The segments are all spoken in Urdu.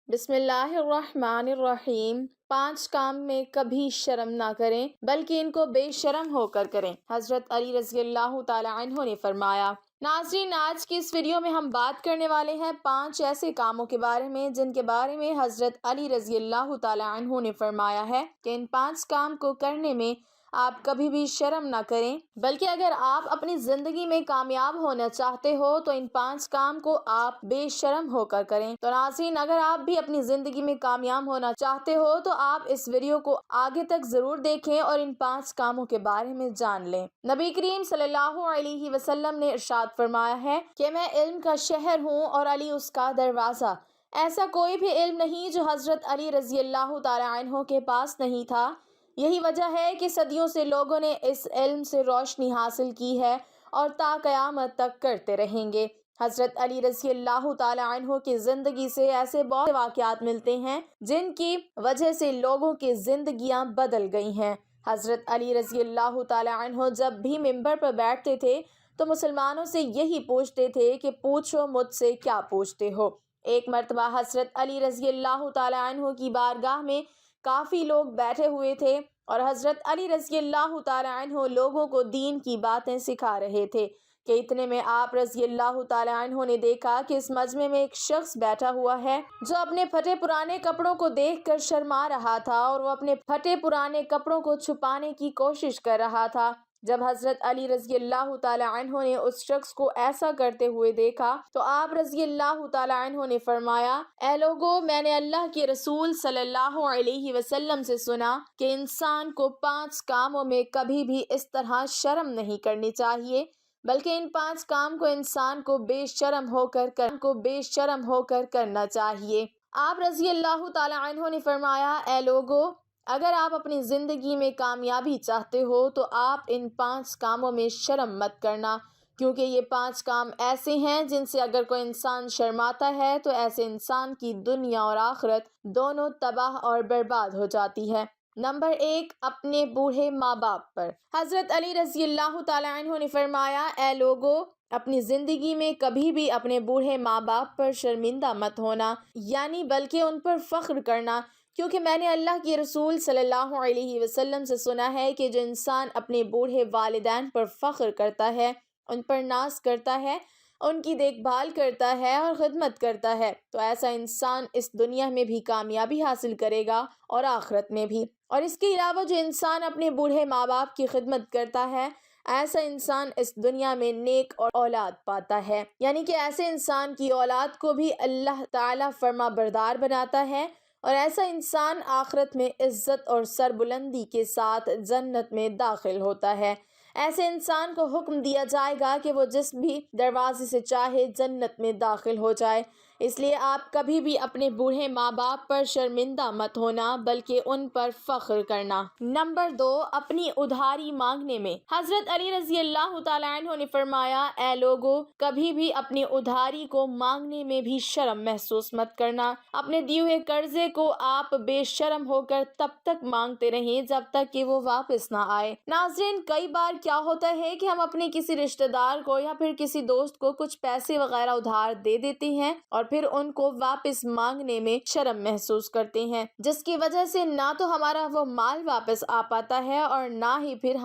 بسم اللہ الرحمن الرحیم۔ 5 کام میں کبھی شرم نہ کریں بلکہ ان کو بے شرم ہو کر کریں۔ حضرت علی رضی اللہ تعالی عنہ نے فرمایا۔ ناظرین، آج کی اس ویڈیو میں ہم بات کرنے والے ہیں 5 ایسے کاموں کے بارے میں جن کے بارے میں حضرت علی رضی اللہ تعالی عنہ نے فرمایا ہے کہ ان 5 کام کو کرنے میں آپ کبھی بھی شرم نہ کریں، بلکہ اگر آپ اپنی زندگی میں کامیاب ہونا چاہتے ہو تو ان 5 کام کو آپ بے شرم ہو کر کریں۔ تو ناظرین، اگر آپ بھی اپنی زندگی میں کامیاب ہونا چاہتے ہو تو آپ اس ویڈیو کو آگے تک ضرور دیکھیں اور ان 5 کاموں کے بارے میں جان لیں۔ نبی کریم صلی اللہ علیہ وسلم نے ارشاد فرمایا ہے کہ میں علم کا شہر ہوں اور علی اس کا دروازہ۔ ایسا کوئی بھی علم نہیں جو حضرت علی رضی اللہ تعالی عنہ کے پاس نہیں تھا۔ یہی وجہ ہے کہ صدیوں سے لوگوں نے اس علم سے روشنی حاصل کی ہے اور تا قیامت تک کرتے رہیں گے۔ حضرت علی رضی اللہ تعالی عنہ کی زندگی سے ایسے بہت واقعات ملتے ہیں جن کی وجہ سے لوگوں کی زندگیاں بدل گئی ہیں۔ حضرت علی رضی اللہ تعالی عنہ جب بھی منبر پر بیٹھتے تھے تو مسلمانوں سے یہی پوچھتے تھے کہ پوچھو مجھ سے کیا پوچھتے ہو۔ ایک مرتبہ حضرت علی رضی اللہ تعالی عنہ کی بارگاہ میں کافی لوگ بیٹھے ہوئے تھے اور حضرت علی رضی اللہ تعالی عنہ لوگوں کو دین کی باتیں سکھا رہے تھے کہ اتنے میں آپ رضی اللہ تعالی عنہ نے دیکھا کہ اس مجمع میں ایک شخص بیٹھا ہوا ہے جو اپنے پھٹے پرانے کپڑوں کو دیکھ کر شرما رہا تھا اور وہ اپنے پھٹے پرانے کپڑوں کو چھپانے کی کوشش کر رہا تھا۔ جب حضرت علی رضی اللہ تعالی عنہ نے اس شخص کو ایسا کرتے ہوئے دیکھا تو آپ رضی اللہ تعالی عنہ نے فرمایا، اے لوگو، میں نے اللہ کے رسول صلی اللہ علیہ وسلم سے سنا کہ انسان کو 5 کاموں میں کبھی بھی اس طرح شرم نہیں کرنی چاہیے، بلکہ ان 5 کام کو انسان کو بے شرم ہو کر کرنا چاہیے۔ آپ رضی اللہ تعالی عنہ نے فرمایا، اے لوگو، اگر آپ اپنی زندگی میں کامیابی چاہتے ہو تو آپ ان 5 کاموں میں شرم مت کرنا، کیونکہ یہ 5 کام ایسے ہیں جن سے اگر کوئی انسان شرماتا ہے تو ایسے انسان کی دنیا اور آخرت دونوں تباہ اور برباد ہو جاتی ہے۔ نمبر 1، اپنے بوڑھے ماں باپ پر۔ حضرت علی رضی اللہ تعالی عنہ نے فرمایا، اے لوگو، اپنی زندگی میں کبھی بھی اپنے بوڑھے ماں باپ پر شرمندہ مت ہونا، یعنی بلکہ ان پر فخر کرنا، کیونکہ میں نے اللہ کے رسول صلی اللہ علیہ وسلم سے سنا ہے کہ جو انسان اپنے بوڑھے والدین پر فخر کرتا ہے، ان پر ناز کرتا ہے، ان کی دیکھ بھال کرتا ہے اور خدمت کرتا ہے تو ایسا انسان اس دنیا میں بھی کامیابی حاصل کرے گا اور آخرت میں بھی۔ اور اس کے علاوہ جو انسان اپنے بوڑھے ماں باپ کی خدمت کرتا ہے، ایسا انسان اس دنیا میں نیک اور اولاد پاتا ہے، یعنی کہ ایسے انسان کی اولاد کو بھی اللہ تعالیٰ فرما بردار بناتا ہے اور ایسا انسان آخرت میں عزت اور سربلندی کے ساتھ جنت میں داخل ہوتا ہے۔ ایسے انسان کو حکم دیا جائے گا کہ وہ جس بھی دروازے سے چاہے جنت میں داخل ہو جائے۔ اس لیے آپ کبھی بھی اپنے بوڑھے ماں باپ پر شرمندہ مت ہونا بلکہ ان پر فخر کرنا۔ نمبر 2، اپنی ادھاری مانگنے میں۔ حضرت علی رضی اللہ تعالی عنہ نے فرمایا، اے لوگو، کبھی بھی اپنی ادھاری کو مانگنے میں بھی شرم محسوس مت کرنا۔ اپنے دیے ہوئے قرضے کو آپ بے شرم ہو کر تب تک مانگتے رہیں جب تک کہ وہ واپس نہ آئے۔ ناظرین، کئی بار کیا ہوتا ہے کہ ہم اپنے کسی رشتہ دار کو یا پھر کسی دوست کو کچھ پیسے وغیرہ ادھار دے دیتے ہیں اور پھر ان کو واپس مانگنے میں شرم محسوس کرتے ہیں، جس کی وجہ سے نہ تو ہمارا وہ مال واپس آ پاتا ہے اور نہ ہی پھر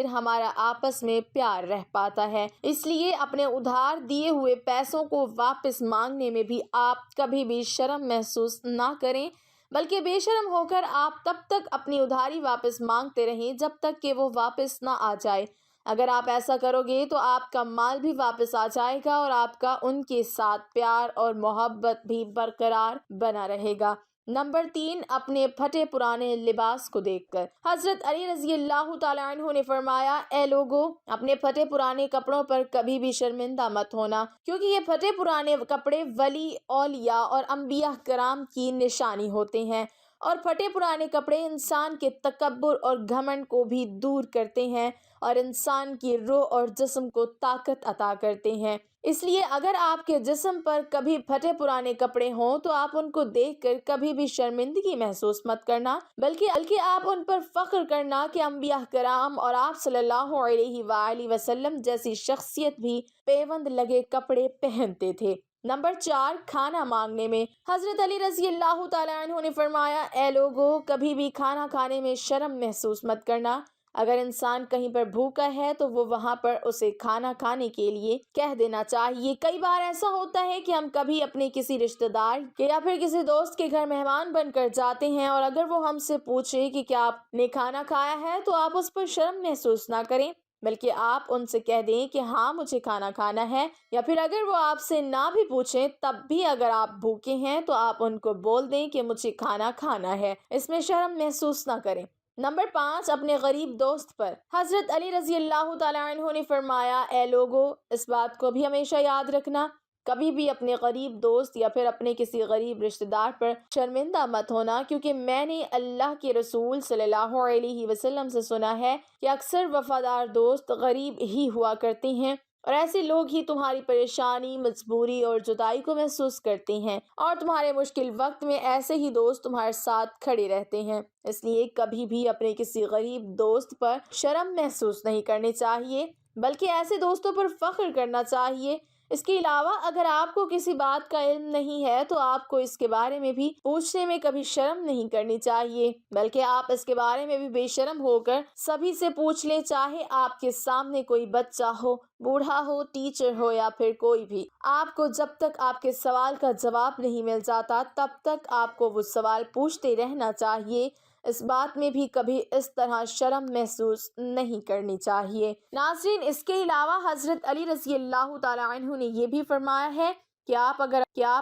ہمارا آپس میں پیار رہ پاتا ہے۔ اس لیے اپنے ادھار دیے ہوئے پیسوں کو واپس مانگنے میں بھی آپ کبھی بھی شرم محسوس نہ کریں، بلکہ بے شرم ہو کر آپ تب تک اپنی ادھاری واپس مانگتے رہیں جب تک کہ وہ واپس نہ آ جائے۔ اگر آپ ایسا کرو گے تو آپ کا مال بھی واپس آ جائے گا اور آپ کا ان کے ساتھ پیار اور محبت بھی برقرار بنا رہے گا۔ نمبر 3، اپنے پھٹے پرانے لباس کو دیکھ کر۔ حضرت علی رضی اللہ تعالی عنہ نے فرمایا، اے لوگو، اپنے پھٹے پرانے کپڑوں پر کبھی بھی شرمندہ مت ہونا، کیونکہ یہ پھٹے پرانے کپڑے ولی، اولیاء اور انبیاء کرام کی نشانی ہوتے ہیں اور پھٹے پرانے کپڑے انسان کے تکبر اور گھمنڈ کو بھی دور کرتے ہیں اور انسان کی روح اور جسم کو طاقت عطا کرتے ہیں۔ اس لیے اگر آپ کے جسم پر کبھی پھٹے پرانے کپڑے ہوں تو آپ ان کو دیکھ کر کبھی بھی شرمندگی محسوس مت کرنا، بلکہ آپ ان پر فخر کرنا کہ انبیاء کرام اور آپ صلی اللہ علیہ وآلہ وسلم جیسی شخصیت بھی پیوند لگے کپڑے پہنتے تھے۔ نمبر 4، کھانا مانگنے میں۔ حضرت علی رضی اللہ تعالیٰ عنہ نے فرمایا، اے لوگو، کبھی بھی کھانا کھانے میں شرم محسوس مت کرنا۔ اگر انسان کہیں پر بھوکا ہے تو وہ وہاں پر اسے کھانا کھانے کے لیے کہہ دینا چاہیے۔ کئی بار ایسا ہوتا ہے کہ ہم کبھی اپنے کسی رشتہ دار یا پھر کسی دوست کے گھر مہمان بن کر جاتے ہیں، اور اگر وہ ہم سے پوچھے کہ کیا آپ نے کھانا کھایا ہے تو آپ اس پر شرم محسوس نہ کریں، بلکہ آپ ان سے کہہ دیں کہ ہاں مجھے کھانا کھانا ہے۔ یا پھر اگر وہ آپ سے نہ بھی پوچھیں تب بھی اگر آپ بھوکے ہیں تو آپ ان کو بول دیں کہ مجھے کھانا کھانا ہے، اس میں شرم محسوس نہ کریں۔ نمبر 5، اپنے غریب دوست پر۔ حضرت علی رضی اللہ تعالیٰ عنہ نے فرمایا، اے لوگو، اس بات کو بھی ہمیشہ یاد رکھنا، کبھی بھی اپنے غریب دوست یا پھر اپنے کسی غریب رشتہ دار پر شرمندہ مت ہونا، کیونکہ میں نے اللہ کے رسول صلی اللہ علیہ وسلم سے سنا ہے کہ اکثر وفادار دوست غریب ہی ہوا کرتے ہیں، اور ایسے لوگ ہی تمہاری پریشانی، مجبوری اور جدائی کو محسوس کرتے ہیں، اور تمہارے مشکل وقت میں ایسے ہی دوست تمہارے ساتھ کھڑے رہتے ہیں۔ اس لیے کبھی بھی اپنے کسی غریب دوست پر شرم محسوس نہیں کرنی چاہیے، بلکہ ایسے دوستوں پر فخر کرنا چاہیے۔ اس کے علاوہ اگر آپ کو کسی بات کا علم نہیں ہے تو آپ کو اس کے بارے میں بھی پوچھنے میں کبھی شرم نہیں کرنی چاہیے، بلکہ آپ اس کے بارے میں بھی بے شرم ہو کر سبھی سے پوچھ لیں، چاہے آپ کے سامنے کوئی بچہ ہو، بوڑھا ہو، ٹیچر ہو یا پھر کوئی بھی۔ آپ کو جب تک آپ کے سوال کا جواب نہیں مل جاتا تب تک آپ کو وہ سوال پوچھتے رہنا چاہیے۔ اس بات میں بھی کبھی اس طرح شرم محسوس نہیں کرنی چاہیے۔ ناظرین، اس کے علاوہ حضرت علی رضی اللہ تعالیٰ عنہ نے یہ بھی فرمایا ہے کہ آپ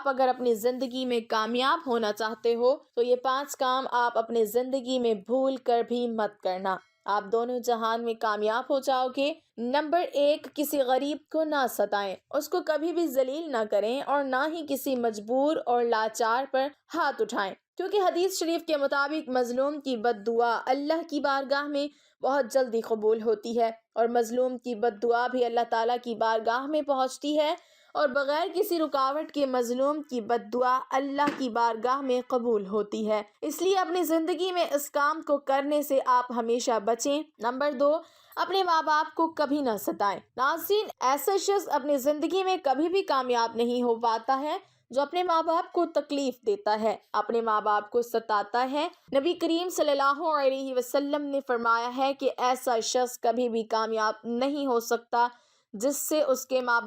اگر اپنی زندگی میں کامیاب ہونا چاہتے ہو تو یہ 5 کام آپ اپنی زندگی میں بھول کر بھی مت کرنا، آپ دونوں جہان میں کامیاب ہو جاؤ گے۔ نمبر 1، کسی غریب کو نہ ستائیں، اس کو کبھی بھی ذلیل نہ کریں، اور نہ ہی کسی مجبور اور لاچار پر ہاتھ اٹھائیں، کیونکہ حدیث شریف کے مطابق مظلوم کی بد دعا اللہ کی بارگاہ میں بہت جلدی قبول ہوتی ہے، اور مظلوم کی بد دعا بھی اللہ تعالیٰ کی بارگاہ میں پہنچتی ہے، اور بغیر کسی رکاوٹ کے مظلوم کی بد دعا اللہ کی بارگاہ میں قبول ہوتی ہے۔ اس لیے اپنی زندگی میں اس کام کو کرنے سے آپ ہمیشہ بچیں۔ نمبر 2، اپنے ماں باپ کو کبھی نہ ستائیں۔ ناظرین، ایسا شخص اپنی زندگی میں کبھی بھی کامیاب نہیں ہو پاتا ہے جو اپنے ماں باپ کو تکلیف دیتا ہے، اپنے ماں باپ کو ستاتا ہے۔ نبی کریم صلی اللہ علیہ وسلم نے فرمایا ہے کہ ایسا شخص کبھی بھی کامیاب نہیں ہو سکتا جس سے اس کے ماں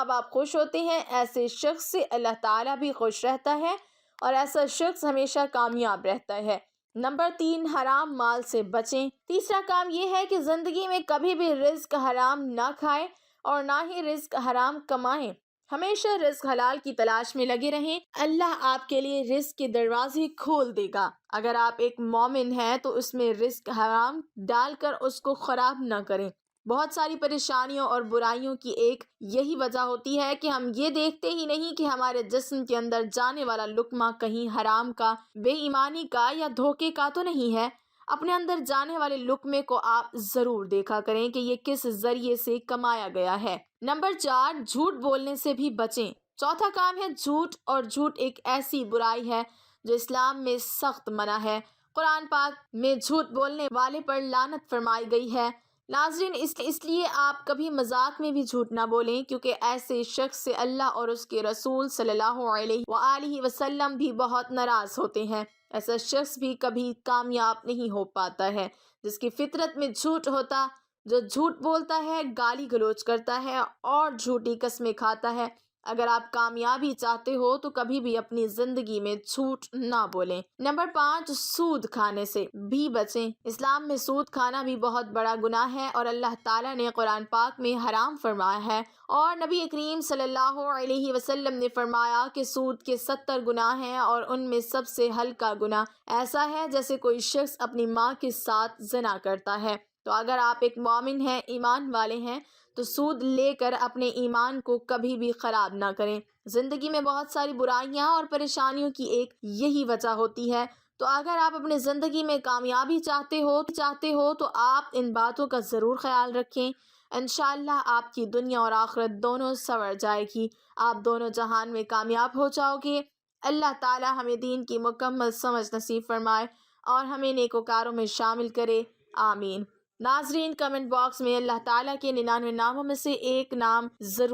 باپ خوش ہوتے ہیں، ایسے شخص سے اللہ تعالیٰ بھی خوش رہتا ہے، اور ایسا شخص ہمیشہ کامیاب رہتا ہے۔ نمبر 3، حرام مال سے بچیں۔ تیسرا کام یہ ہے کہ زندگی میں کبھی بھی رزق حرام نہ کھائیں اور نہ ہی رزق حرام کمائیں، ہمیشہ رزق حلال کی تلاش میں لگے رہیں، اللہ آپ کے لیے رزق کے دروازے کھول دے گا۔ اگر آپ ایک مومن ہیں تو اس میں رزق حرام ڈال کر اس کو خراب نہ کریں۔ بہت ساری پریشانیوں اور برائیوں کی ایک یہی وجہ ہوتی ہے کہ ہم یہ دیکھتے ہی نہیں کہ ہمارے جسم کے اندر جانے والا لقمہ کہیں حرام کا، بے ایمانی کا یا دھوکے کا تو نہیں ہے۔ اپنے اندر جانے والے لقمے کو آپ ضرور دیکھا کریں کہ یہ کس ذریعے سے کمایا گیا ہے۔ نمبر 4، جھوٹ بولنے سے بھی بچیں۔ چوتھا کام ہے جھوٹ، اور جھوٹ ایک ایسی برائی ہے جو اسلام میں سخت منع ہے۔ قرآن پاک میں جھوٹ بولنے والے پر لعنت فرمائی گئی ہے۔ ناظرین، اس لیے آپ کبھی مذاق میں بھی جھوٹ نہ بولیں، کیونکہ ایسے شخص سے اللہ اور اس کے رسول صلی اللہ علیہ وآلہ وسلم بھی بہت ناراض ہوتے ہیں۔ ایسا شخص بھی کبھی کامیاب نہیں ہو پاتا ہے جس کی فطرت میں جھوٹ ہوتا، جو جھوٹ بولتا ہے، گالی گلوچ کرتا ہے اور جھوٹی قسمیں کھاتا ہے۔ اگر آپ کامیابی چاہتے ہو تو کبھی بھی اپنی زندگی میں جھوٹ نہ بولیں۔ نمبر 5، سود کھانے سے بھی بچیں۔ اسلام میں سود کھانا بھی بہت بڑا گناہ ہے، اور اللہ تعالیٰ نے قرآن پاک میں حرام فرمایا ہے، اور نبی کریم صلی اللہ علیہ وسلم نے فرمایا کہ سود کے 70 گناہ ہیں، اور ان میں سب سے ہلکا گناہ ایسا ہے جیسے کوئی شخص اپنی ماں کے ساتھ زنا کرتا ہے۔ تو اگر آپ ایک مومن ہیں، ایمان والے ہیں، تو سود لے کر اپنے ایمان کو کبھی بھی خراب نہ کریں۔ زندگی میں بہت ساری برائیاں اور پریشانیوں کی ایک یہی وجہ ہوتی ہے، تو اگر آپ اپنے زندگی میں کامیابی چاہتے ہو تو آپ ان باتوں کا ضرور خیال رکھیں۔ انشاءاللہ آپ کی دنیا اور آخرت دونوں سنور جائے گی، آپ دونوں جہان میں کامیاب ہو جاؤ گے۔ اللہ تعالی ہمیں دین کی مکمل سمجھ نصیب فرمائے اور ہمیں نیکوکاروں میں شامل کرے، آمین۔ ناظرین، کمنٹ باکس میں اللہ تعالیٰ کے 99 ناموں میں سے ایک نام ضرور